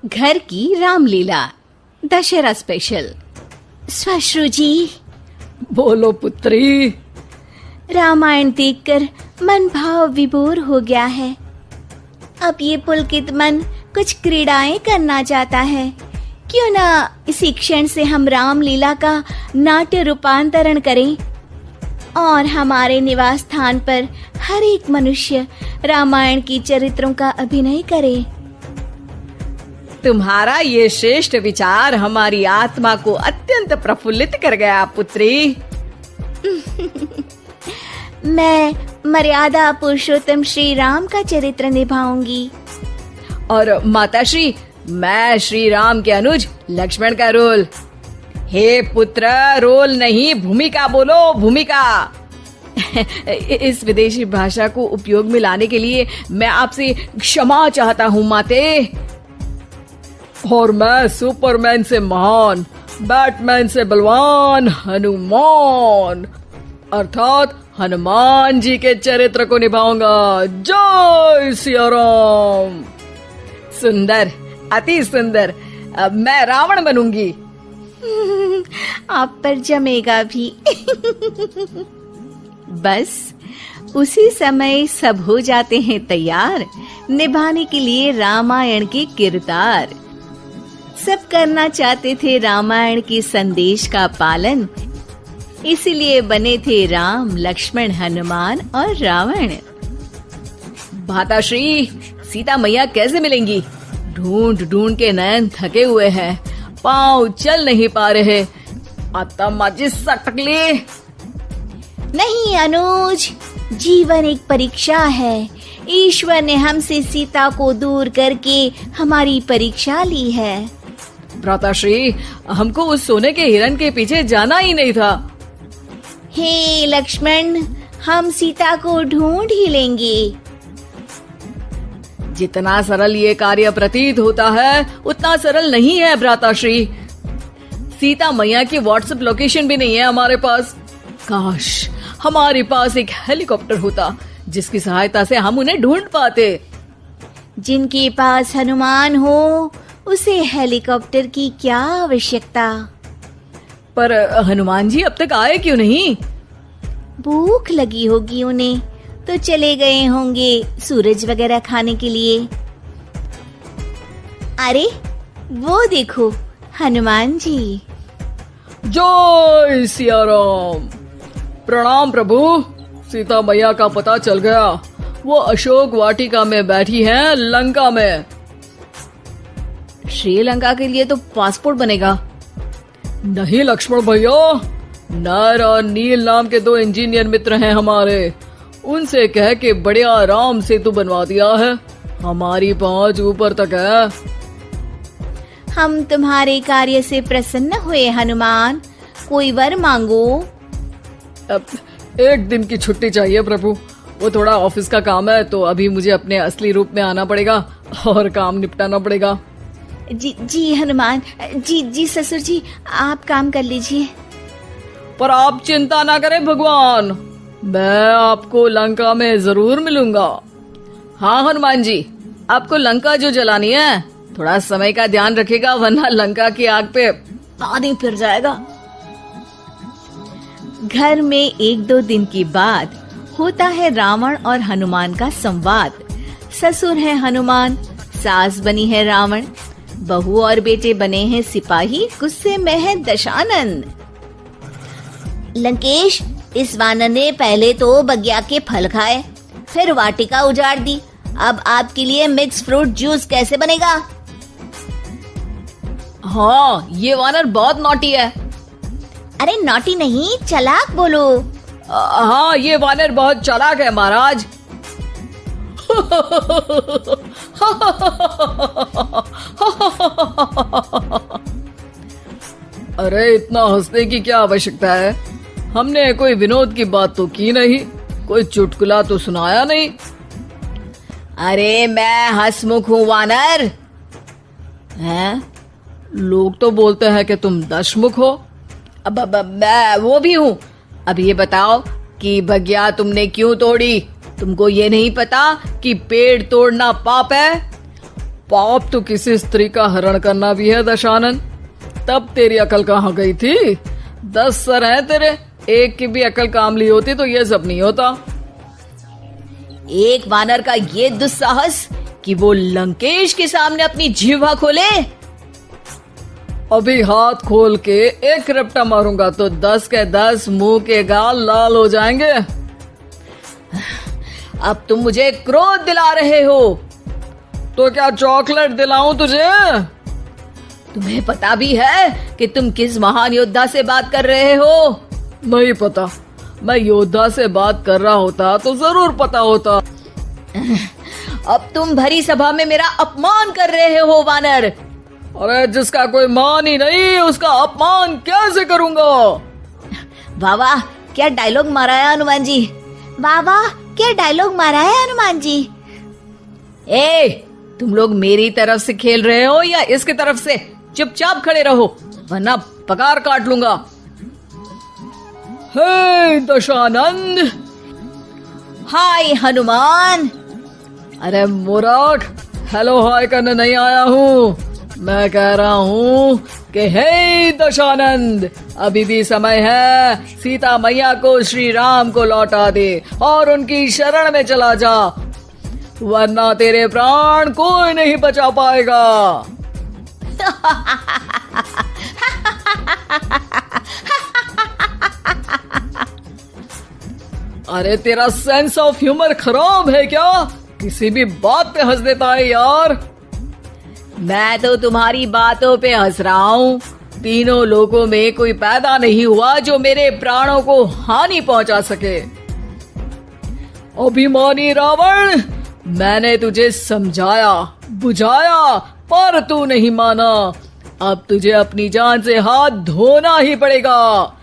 घर की रामलीला दशहरा स्पेशल। श्वश्रु जी, बोलो पुत्री। रामायण देखकर मन भाव विभोर हो गया है। अब ये पुलकित मन कुछ क्रीड़ाएं करना चाहता है। क्यों ना इसी क्षण से हम रामलीला का नाट्य रूपांतरण करें और हमारे निवास स्थान पर हर एक मनुष्य रामायण की चरित्रों का अभिनय करे। तुम्हारा ये श्रेष्ठ विचार हमारी आत्मा को अत्यंत प्रफुल्लित कर गया पुत्री। मैं मर्यादा पुरुषोत्तम श्री राम का चरित्र निभाऊंगी। और माताश्री, मैं श्री राम के अनुज लक्ष्मण का रोल। हे पुत्र, रोल नहीं भूमिका बोलो, भूमिका। इस विदेशी भाषा को उपयोग में लाने के लिए मैं आपसे क्षमा चाहता हूँ माते। और मैं सुपरमैन से महान, बैटमैन से बलवान हनुमान अर्थात हनुमान जी के चरित्र को निभाऊंगा। जय सिया राम। सुंदर, अति सुंदर। अब मैं रावण बनूंगी। आप पर जमेगा भी। बस उसी समय सब हो जाते हैं तैयार निभाने के लिए रामायण के किरदार। सब करना चाहते थे रामायण के संदेश का पालन, इसीलिए बने थे राम, लक्ष्मण, हनुमान और रावण। माताश्री, सीता मैया कैसे मिलेंगी? ढूंढ ढूंढ के नयन थके हुए हैं, पाँव चल नहीं पा रहे। आता माजी सटकली। नहीं अनुज, जीवन एक परीक्षा है। ईश्वर ने हमसे सीता को दूर करके हमारी परीक्षा ली है। भ्राताश्री, हमको उस सोने के हिरण के पीछे जाना ही नहीं था। हे लक्ष्मण, हम सीता को ढूंढ ही लेंगे। जितना सरल ये कार्य प्रतीत होता है उतना सरल नहीं है भ्राताश्री। सीता मैया की व्हाट्सएप लोकेशन भी नहीं है हमारे पास। काश हमारे पास एक हेलीकॉप्टर होता जिसकी सहायता से हम उन्हें ढूंढ पाते। जिनके पास हनुमान हो उसे हेलीकॉप्टर की क्या आवश्यकता। पर हनुमान जी अब तक आए क्यों नहीं? भूख लगी होगी उन्हें, तो चले गए होंगे सूरज वगैरह खाने के लिए। अरे वो देखो हनुमान जी। जय सिया राम। प्रणाम प्रभु। सीता मैया का पता चल गया, वो अशोक वाटिका में बैठी हैं लंका में। श्रीलंका के लिए तो पासपोर्ट बनेगा। नहीं लक्ष्मण भैया, नर और नील नाम के 2 इंजीनियर मित्र हैं हमारे। उनसे कह के बढ़िया आराम सेतु बनवा दिया है। हमारी पहुंच ऊपर तक है। हम तुम्हारे कार्य से प्रसन्न हुए हनुमान, कोई वर मांगो। अब 1 दिन की छुट्टी चाहिए प्रभु। वो थोड़ा ऑफिस का काम है, तो अभी मुझे अपने असली रूप में आना पड़ेगा और काम निपटाना पड़ेगा। जी हनुमान जी ससुर जी, आप काम कर लीजिए। पर आप चिंता ना करें भगवान, मैं आपको लंका में जरूर मिलूंगा। हाँ हनुमान जी, आपको लंका जो जलानी है थोड़ा समय का ध्यान रखेगा, वरना लंका की आग पे पानी फिर जाएगा। घर में 1-2 दिन की बाद होता है रावण और हनुमान का संवाद। ससुर है हनुमान, सास बनी है रावण, बहू और बेटे बने हैं सिपाही, गुस्से में है दशानंद। लंकेश, इस वानर ने पहले तो बगिया के फल खाए, फिर वाटिका उजाड़ दी। अब आपके लिए मिक्स फ्रूट जूस कैसे बनेगा? हाँ, ये वानर बहुत नॉटी है। अरे नॉटी नहीं, चालाक बोलो। हाँ, ये वानर बहुत चालाक है महाराज। अरे इतना हंसने की क्या आवश्यकता है? हमने कोई विनोद की बात तो की नहीं, कोई चुटकुला तो सुनाया नहीं। अरे मैं हंसमुख हूँ वानर। हैं? लोग तो बोलते हैं कि तुम दशमुख हो। अब मैं वो भी हूँ। अब ये बताओ कि बगिया तुमने क्यों तोड़ी? तुमको ये नहीं पता कि पेड़ तोड़ना पाप है? पाप तो किसी स्त्री का हरण करना भी है दशानन। तब तेरी अकल कहाँ गई थी? 10 सर हैं तेरे, एक की भी अकल काम ली होती तो ये सब नहीं होता। एक वानर का ये दुस्साहस कि वो लंकेश के सामने अपनी जिह्वा खोले। अभी हाथ खोल के एक रपटा मारूंगा तो 10 के 10 मुंह के गाल लाल हो जाएंगे। अब तुम मुझे क्रोध दिला रहे हो। तो क्या चॉकलेट दिलाऊं तुझे? तुम्हें पता भी है कि तुम किस महान योद्धा से बात कर रहे हो? नहीं पता। मैं योद्धा से बात कर रहा होता तो जरूर पता होता। अब तुम भरी सभा में मेरा अपमान कर रहे हो वानर। अरे जिसका कोई मान ही नहीं उसका अपमान कैसे करूंगा? वाह वाह, क्या डायलॉग मारा है हनुमान जी। वाह वाह, क्या डायलॉग मारा है हनुमान जी। ए, तुम लोग मेरी तरफ से खेल रहे हो या इसकी तरफ से? चुपचाप खड़े रहो वरना पगार काट लूंगा। हे दशानंद। हाय हनुमान। अरे मूर्ख, हेलो हाय करने नहीं आया हूँ। मैं कह रहा हूँ कि हे दशानंद, अभी भी समय है। सीता मैया को श्री राम को लौटा दे और उनकी शरण में चला जा, वरना तेरे प्राण कोई नहीं बचा पाएगा। अरे तेरा सेंस ऑफ ह्यूमर खराब है क्या? किसी भी बात पे हंस देता है यार। मैं तो तुम्हारी बातों पे हंस रहा हूँ। तीनों लोगों में कोई पैदा नहीं हुआ जो मेरे प्राणों को हानि पहुंचा सके। अभिमानी रावण, मैंने तुझे समझाया बुझाया पर तू नहीं माना। अब तुझे अपनी जान से हाथ धोना ही पड़ेगा।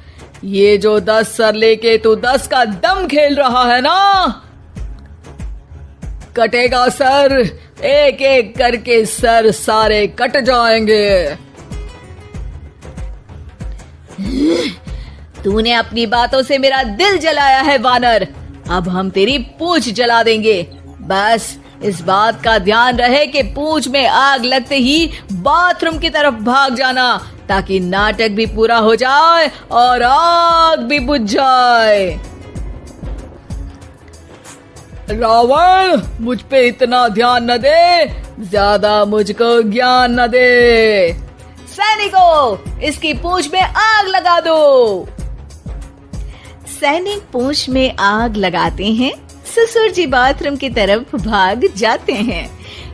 ये जो 10 सर लेके तू 10 का दम खेल रहा है ना, कटेगा सर। एक एक करके सर सारे कट जाएंगे। तूने अपनी बातों से मेरा दिल जलाया है वानर। अब हम तेरी पूंछ जला देंगे। बस इस बात का ध्यान रहे कि पूंछ में आग लगते ही बाथरूम की तरफ भाग जाना, ताकि नाटक भी पूरा हो जाए और आग भी बुझ जाए। रावण, मुझ पे इतना ध्यान न दे, ज्यादा मुझको ज्ञान न दे। सैनिकों, इसकी पूंछ में आग लगा दो। सैनिक पूंछ में आग लगाते हैं। ससुर जी बाथरूम की तरफ भाग जाते हैं,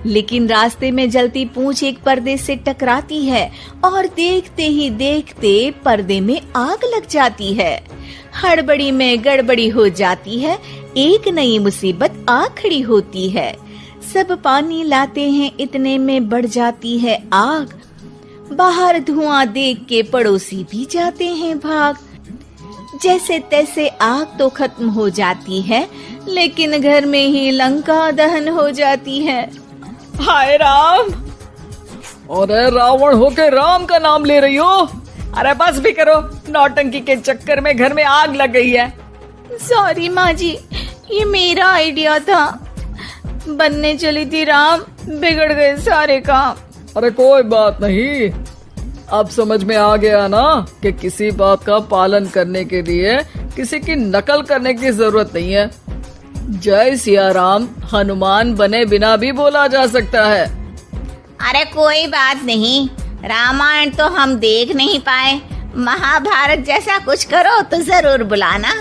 लेकिन रास्ते में जलती पूंछ एक पर्दे से टकराती है और देखते ही देखते पर्दे में आग लग जाती है। हड़बड़ी में गड़बड़ी हो जाती है। एक नई मुसीबत आ खड़ी होती है। सब पानी लाते हैं, इतने में बढ़ जाती है आग। बाहर धुआं देख के पड़ोसी भी जाते हैं भाग। जैसे तैसे आग तो खत्म हो जाती है, लेकिन घर में ही लंका दहन हो जाती है। हाय राम। अरे रावण होके राम का नाम ले रही हो? अरे बस भी करो, नौटंकी के चक्कर में घर में आग लग गई है। सॉरी माँ जी, ये मेरा आइडिया था। बनने चली थी राम, बिगड़ गए सारे काम। अरे कोई बात नहीं, अब समझ में आ गया ना कि किसी बात का पालन करने के लिए किसी की नकल करने की जरूरत नहीं है। जय सिया राम हनुमान बने बिना भी बोला जा सकता है। अरे कोई बात नहीं, रामायण तो हम देख नहीं पाए। महाभारत जैसा कुछ करो तो जरूर बुलाना।